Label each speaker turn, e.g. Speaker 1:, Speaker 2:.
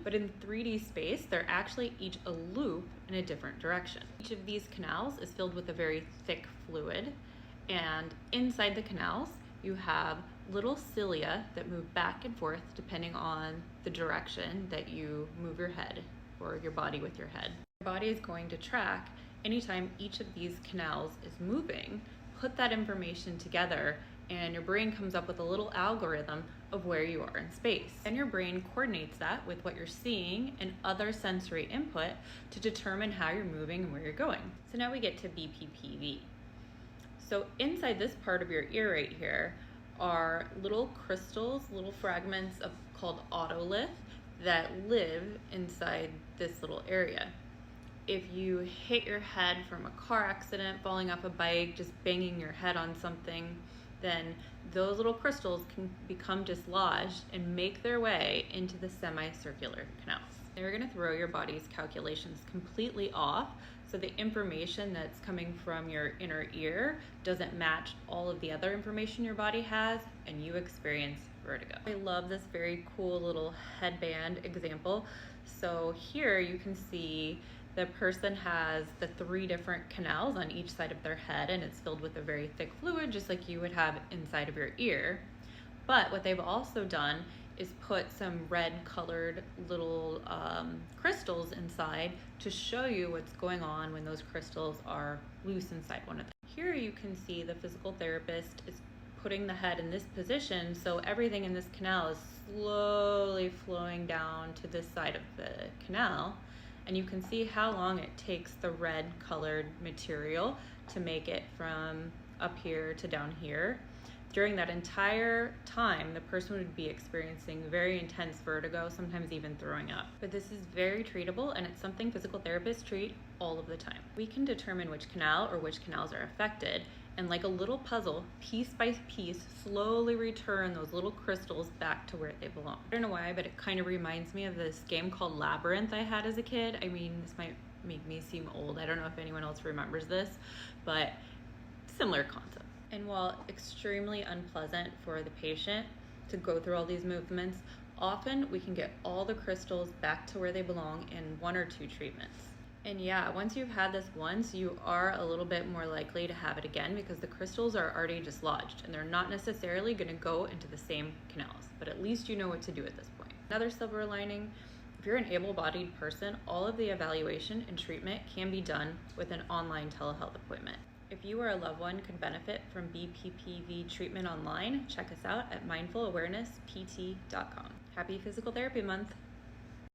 Speaker 1: but in 3D space, they're actually each a loop in a different direction. Each of these canals is filled with a very thick fluid, and inside the canals, you have little cilia that move back and forth depending on the direction that you move your head or your body with your head. Your body is going to track anytime each of these canals is moving, put that information together, and your brain comes up with a little algorithm of where you are in space. And your brain coordinates that with what you're seeing and other sensory input to determine how you're moving and where you're going. So now we get to BPPV. So inside this part of your ear right here are little crystals, little fragments called otolith that live inside this little area. If you hit your head from a car accident, falling off a bike, just banging your head on something, then those little crystals can become dislodged and make their way into the semicircular canals. They're going to throw your body's calculations completely off, so the information that's coming from your inner ear doesn't match all of the other information your body has, and you experience vertigo. I love this very cool little headband example. So here you can see the person has the 3 different canals on each side of their head, and it's filled with a very thick fluid, just like you would have inside of your ear. But what they've also done is put some red colored little crystals inside to show you what's going on when those crystals are loose inside one of them. Here you can see the physical therapist is putting the head in this position, so everything in this canal is slowly flowing down to this side of the canal. And you can see how long it takes the red colored material to make it from up here to down here. During that entire time, the person would be experiencing very intense vertigo, sometimes even throwing up. But this is very treatable, and it's something physical therapists treat all of the time. We can determine which canal or which canals are affected, and like a little puzzle, piece by piece, slowly return those little crystals back to where they belong. I don't know why, but it kind of reminds me of this game called Labyrinth I had as a kid. I mean, this might make me seem old. I don't know if anyone else remembers this, but similar concept. And while extremely unpleasant for the patient to go through all these movements, often we can get all the crystals back to where they belong in 1 or 2 treatments. And yeah, once you've had this once, you are a little bit more likely to have it again because the crystals are already dislodged and they're not necessarily going to go into the same canals, but at least you know what to do at this point. Another silver lining, if you're an able-bodied person, all of the evaluation and treatment can be done with an online telehealth appointment. If you or a loved one could benefit from BPPV treatment online, check us out at mindfulawarenesspt.com. Happy Physical Therapy Month!